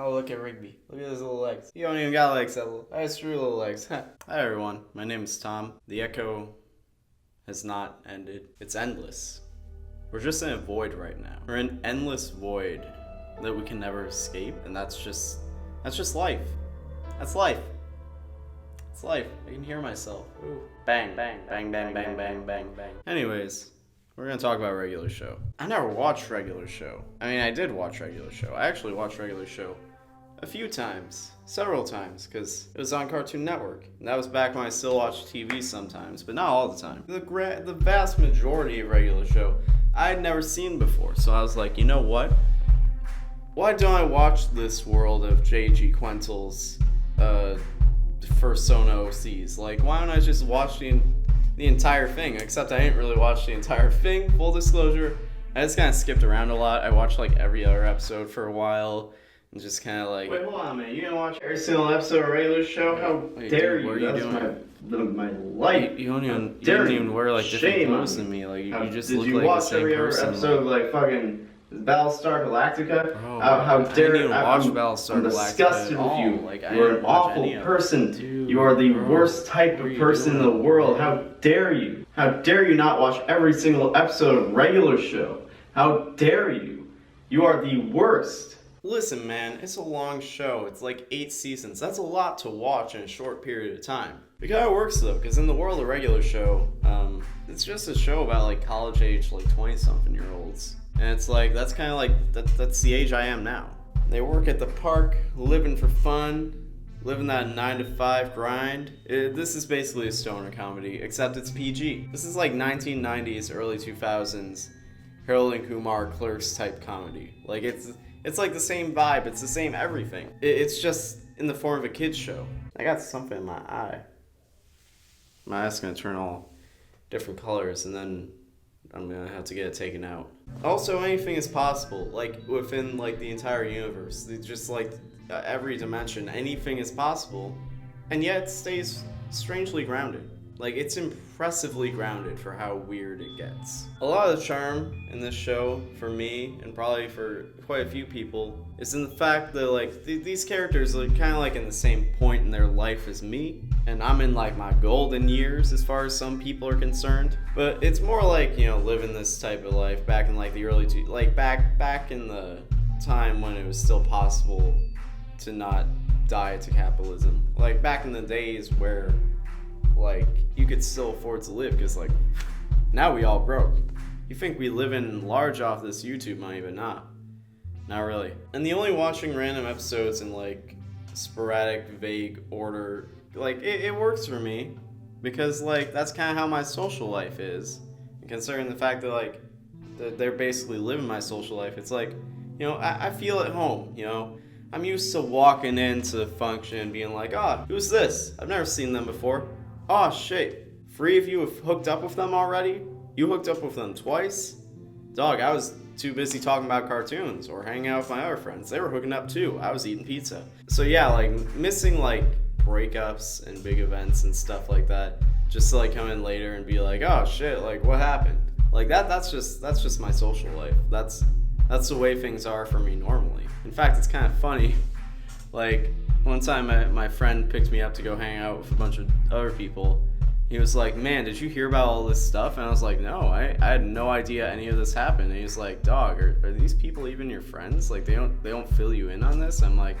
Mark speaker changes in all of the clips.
Speaker 1: Oh, look at Rigby. Look at his little legs. He don't even got legs, that little. I have little legs. Hi everyone, my name is Tom. The echo has not ended. It's endless. We're just in a void right now. We're in an endless void that we can never escape, and that's just life. That's life. It's life. I can hear myself. Ooh. Bang, bang, bang, bang, bang, bang, bang, bang. Anyways, we're gonna talk about Regular Show. I never watched Regular Show. I mean, I did watch Regular Show. I actually watched Regular Show a few times, several times, because it was on Cartoon Network. And that was back when I still watched TV sometimes, but not all the time. The vast majority of Regular Show I had never seen before, so I was like, you know what? Why don't I watch this world of J.G. Quentel's first Sono OCs? Like, why don't I just watch the entire thing? Except I didn't really watch the entire thing, full disclosure. I just kind of skipped around a lot. I watched like every other episode for a while. And just kind of like... Wait, hold on, man. You didn't watch every single episode of Regular Show? How dare you? What are you doing? My life. You didn't even wear like different clothes than me. Like, you just look like the same person. Did you watch every other episode of like fucking Battlestar Galactica?
Speaker 2: Bro,
Speaker 1: how dare you?
Speaker 2: I'm disgusted with you.
Speaker 1: Like,
Speaker 2: you're an awful person.
Speaker 1: Dude,
Speaker 2: you are the worst type of person in the world. How dare you? How dare you not watch every single episode of Regular Show? How dare you? You are the worst.
Speaker 1: Listen, man, it's a long show. It's like 8 seasons. That's a lot to watch in a short period of time. It kind of works though, because in the world of Regular Show, it's just a show about like college age, like 20-something-year-olds. And it's like, that's kind of like, that's the age I am now. They work at the park, living for fun, living that 9-to-5 grind. This is basically a stoner comedy, except it's PG. This is like 1990s, early 2000s, Harold and Kumar Clerks type comedy. Like, it's like the same vibe, it's the same everything. It's just in the form of a kid's show. I got something in my eye. My eye's gonna turn all different colors, and then I'm gonna have to get it taken out. Also, anything is possible, like within like the entire universe. It's just like every dimension, anything is possible, and yet it stays strangely grounded. Like, it's impressively grounded for how weird it gets. A lot of the charm in this show, for me, and probably for quite a few people, is in the fact that, like, these characters are kind of, like, in the same point in their life as me. And I'm in, like, my golden years as far as some people are concerned. But it's more like, you know, living this type of life back in, like, the early back in the time when it was still possible to not die to capitalism. Like, back in the days where... like, you could still afford to live, because, like, now we all broke. You think we live in large off this YouTube money, but not really. And the only watching random episodes in, like, sporadic, vague order, like, it works for me, because, like, that's kind of how my social life is. And considering the fact that, like, they're basically living my social life, it's like, you know, I feel at home, you know? I'm used to walking into function and being like, oh, who's this? I've never seen them before. Oh shit, 3 of you have hooked up with them already? You hooked up with them twice? Dog, I was too busy talking about cartoons or hanging out with my other friends. They were hooking up too. I was eating pizza. So yeah, like, missing like breakups and big events and stuff like that, just to like come in later and be like, oh shit, like what happened? Like that's just my social life. That's the way things are for me normally. In fact, it's kind of funny. Like, one time my friend picked me up to go hang out with a bunch of other people. He was like, man, did you hear about all this stuff? And I was like, no, I had no idea any of this happened. And he was like, dog, are these people even your friends? Like, they don't fill you in on this? I'm like,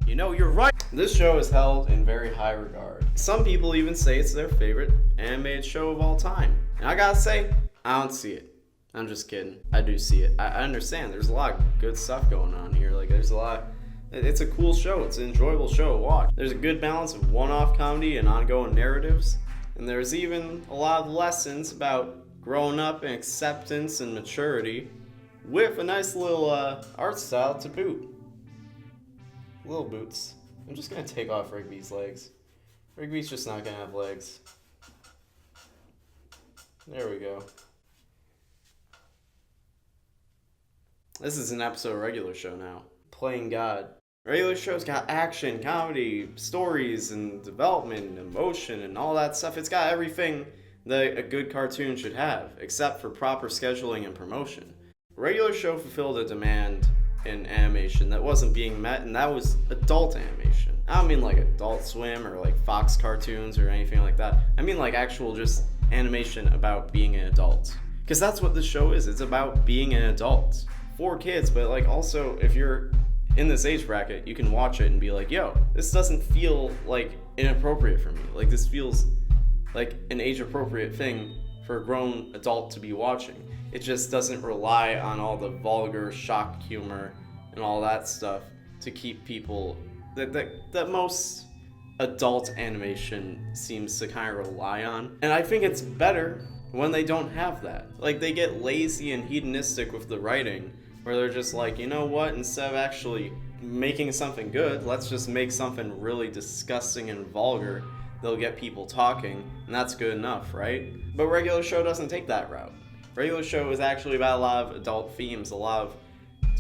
Speaker 1: you know, you're right. This show is held in very high regard. Some people even say it's their favorite animated show of all time. And I gotta say, I don't see it. I'm just kidding. I do see it. I understand. There's a lot of good stuff going on here. Like, there's a lot... It's a cool show. It's an enjoyable show to watch. There's a good balance of one-off comedy and ongoing narratives. And there's even a lot of lessons about growing up and acceptance and maturity with a nice little art style to boot. Little boots. I'm just going to take off Rigby's legs. Rigby's just not going to have legs. There we go. This is an episode of Regular Show now. Playing God. Regular Show's got action, comedy, stories, and development, and emotion, and all that stuff. It's got everything that a good cartoon should have, except for proper scheduling and promotion. Regular Show fulfilled a demand in animation that wasn't being met, and that was adult animation. I don't mean like Adult Swim or like Fox cartoons or anything like that. I mean like actual just animation about being an adult. Because that's what this show is. It's about being an adult. For kids, but like also if you're in this age bracket, you can watch it and be like, yo, this doesn't feel like inappropriate for me. Like this feels like an age appropriate thing for a grown adult to be watching. It just doesn't rely on all the vulgar shock humor and all that stuff to keep people that most adult animation seems to kind of rely on. And I think it's better when they don't have that. Like they get lazy and hedonistic with the writing, where they're just like, you know what, instead of actually making something good, let's just make something really disgusting and vulgar. They'll get people talking, and that's good enough, right? But regular show doesn't take that route. Regular show is actually about a lot of adult themes, a lot of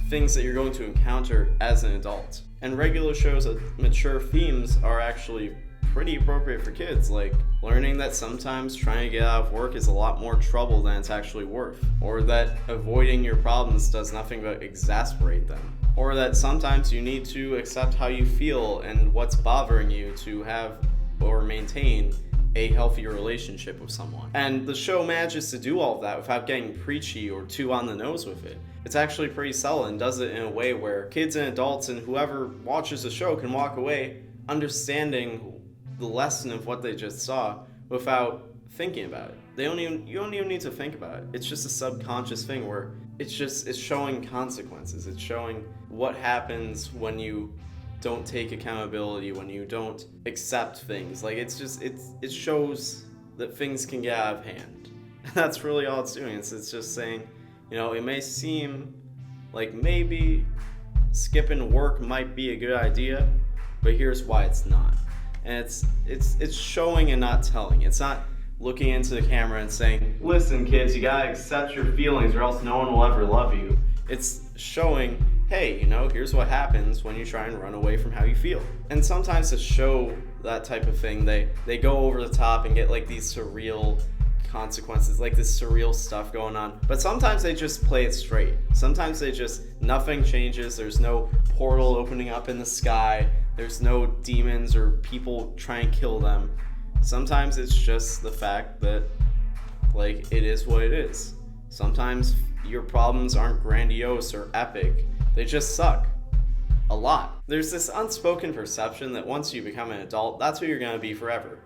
Speaker 1: things that you're going to encounter as an adult. And regular shows' mature themes are actually pretty appropriate for kids, like learning that sometimes trying to get out of work is a lot more trouble than it's actually worth, or that avoiding your problems does nothing but exasperate them, or that sometimes you need to accept how you feel and what's bothering you to have or maintain a healthy relationship with someone. And the show manages to do all of that without getting preachy or too on the nose with it. It's actually pretty subtle and does it in a way where kids and adults and whoever watches the show can walk away understanding the lesson of what they just saw without thinking about it. You don't even need to think about it. It's just a subconscious thing where it's showing consequences. It's showing what happens when you don't take accountability, when you don't accept things. Like it shows that things can get out of hand. And that's really all it's doing. It's just saying, you know, it may seem like maybe skipping work might be a good idea, but here's why it's not. And it's showing and not telling. It's not looking into the camera and saying, listen kids, you gotta accept your feelings or else no one will ever love you. It's showing, hey, you know, here's what happens when you try and run away from how you feel. And sometimes to show that type of thing, they go over the top and get like these surreal consequences, like this surreal stuff going on. But sometimes they just play it straight. Sometimes nothing changes. There's no portal opening up in the sky. There's no demons or people trying to kill them. Sometimes it's just the fact that, like, it is what it is. Sometimes your problems aren't grandiose or epic. They just suck. A lot. There's this unspoken perception that once you become an adult, that's who you're going to be forever.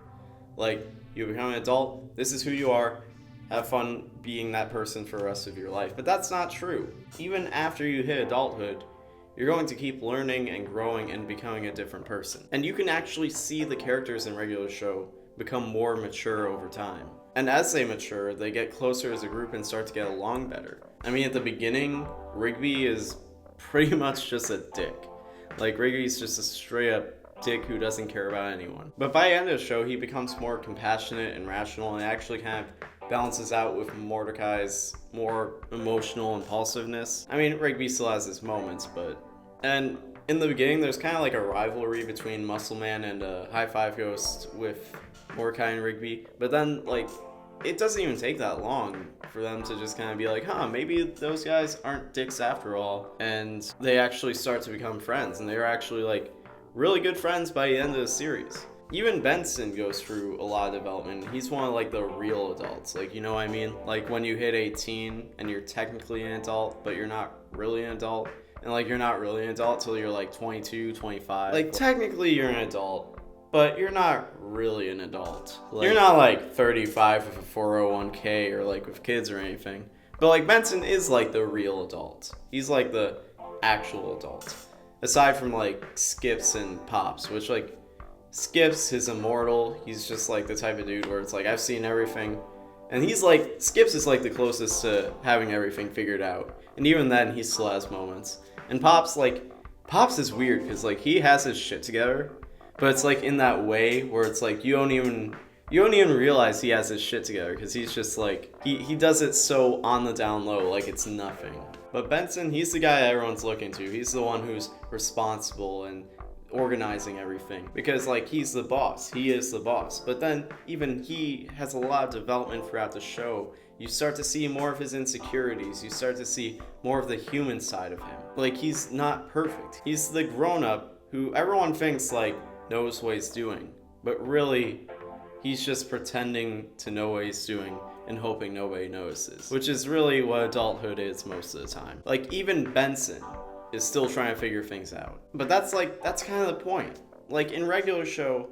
Speaker 1: Like, you become an adult, this is who you are, have fun being that person for the rest of your life. But that's not true. Even after you hit adulthood, you're going to keep learning and growing and becoming a different person. And you can actually see the characters in regular show become more mature over time. And as they mature, they get closer as a group and start to get along better. I mean, at the beginning, Rigby is pretty much just a dick. Like, Rigby's just a straight up dick who doesn't care about anyone. But by the end of the show, he becomes more compassionate and rational and actually kind of balances out with Mordecai's more emotional impulsiveness. I mean, Rigby still has his moments, but... And in the beginning, there's kind of like a rivalry between Muscle Man and High Five Ghost with Mordecai and Rigby. But then, like, it doesn't even take that long for them to just kind of be like, maybe those guys aren't dicks after all. And they actually start to become friends, and they're actually, like, really good friends by the end of the series. Even Benson goes through a lot of development. He's one of, like, the real adults. Like, you know what I mean? Like, when you hit 18 and you're technically an adult, but you're not really an adult. And, like, you're not really an adult till you're, like, 22, 25. Like, technically you're an adult, but you're not really an adult. Like, you're not, like, 35 with a 401k or, like, with kids or anything. But, like, Benson is, like, the real adult. He's, like, the actual adult. Aside from, like, Skips and Pops, which, like, Skips is immortal. He's just, like, the type of dude where it's, like, I've seen everything. And he's, like, Skips is, like, the closest to having everything figured out. And even then, he still has moments. And Pops is weird, because, like, he has his shit together, but it's, like, in that way where it's, like, you don't even realize he has his shit together, because he's just, like, he does it so on the down low, like it's nothing. But Benson, he's the guy everyone's looking to. He's the one who's responsible and organizing everything, because, like, he's the boss. He is the boss. But then even he has a lot of development throughout the show You start to see more of his insecurities. You start to see more of the human side of him. Like, he's not perfect. He's the grown-up who everyone thinks, like, knows what he's doing. But really, he's just pretending to know what he's doing and hoping nobody notices. Which is really what adulthood is most of the time. Like, even Benson is still trying to figure things out. But that's kind of the point. Like, in regular show,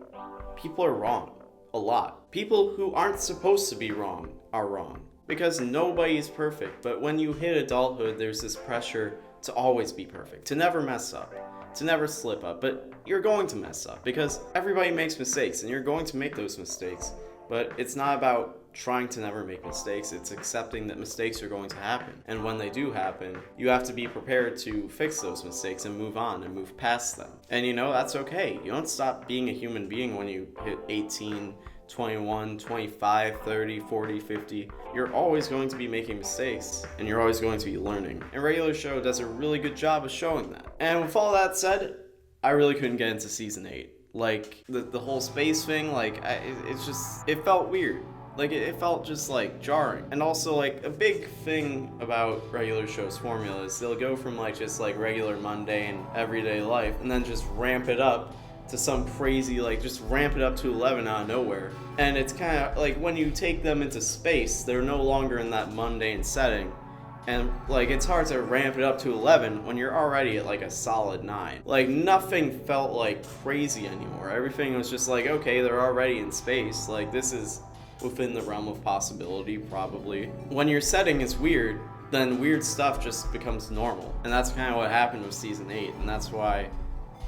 Speaker 1: people are wrong. A lot. People who aren't supposed to be wrong are wrong. Because nobody is perfect. But when you hit adulthood, there's this pressure to always be perfect. To never mess up. To never slip up. But you're going to mess up. Because everybody makes mistakes. And you're going to make those mistakes. But it's not about trying to never make mistakes. It's accepting that mistakes are going to happen. And when they do happen, you have to be prepared to fix those mistakes and move on and move past them. And you know, that's okay. You don't stop being a human being when you hit 18, 21, 25, 30, 40, 50. You're always going to be making mistakes, and you're always going to be learning. And regular show does a really good job of showing that. And with all that said, I really couldn't get into season 8. Like, the whole space thing, like, it felt weird. Like, it felt just, like, jarring. And also, like, a big thing about regular show's formula is they'll go from, like, just, like, regular mundane everyday life and then just ramp it up to some crazy, like, just ramp it up to 11 out of nowhere. And it's kind of, like, when you take them into space, they're no longer in that mundane setting. And, like, it's hard to ramp it up to 11 when you're already at, like, a solid 9. Like, nothing felt, like, crazy anymore. Everything was just like, okay, they're already in space. Like, this is within the realm of possibility, probably. When your setting is weird, then weird stuff just becomes normal. And that's kind of what happened with season 8. And that's why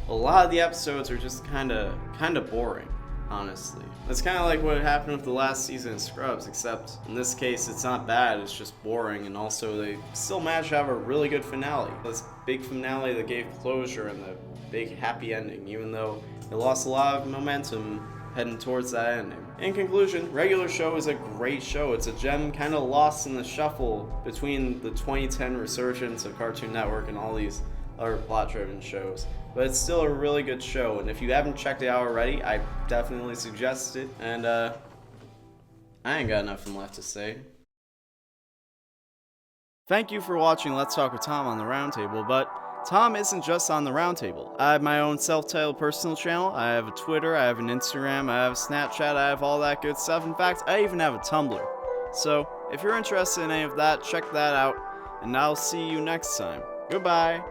Speaker 1: a lot of the episodes are just kind of boring, honestly. It's kind of like what happened with the last season of Scrubs, except in this case it's not bad, it's just boring, and also they still managed to have a really good finale. This big finale that gave closure and the big happy ending, even though it lost a lot of momentum heading towards that ending. In conclusion, regular show is a great show. It's a gem kind of lost in the shuffle between the 2010 resurgence of Cartoon Network and all these other plot-driven shows. But it's still a really good show, and if you haven't checked it out already, I definitely suggest it. And I ain't got nothing left to say. Thank you for watching Let's Talk with Tom on the Roundtable, but Tom isn't just on the Roundtable. I have my own self-titled personal channel, I have a Twitter, I have an Instagram, I have a Snapchat, I have all that good stuff. In fact, I even have a Tumblr. So, if you're interested in any of that, check that out, and I'll see you next time. Goodbye!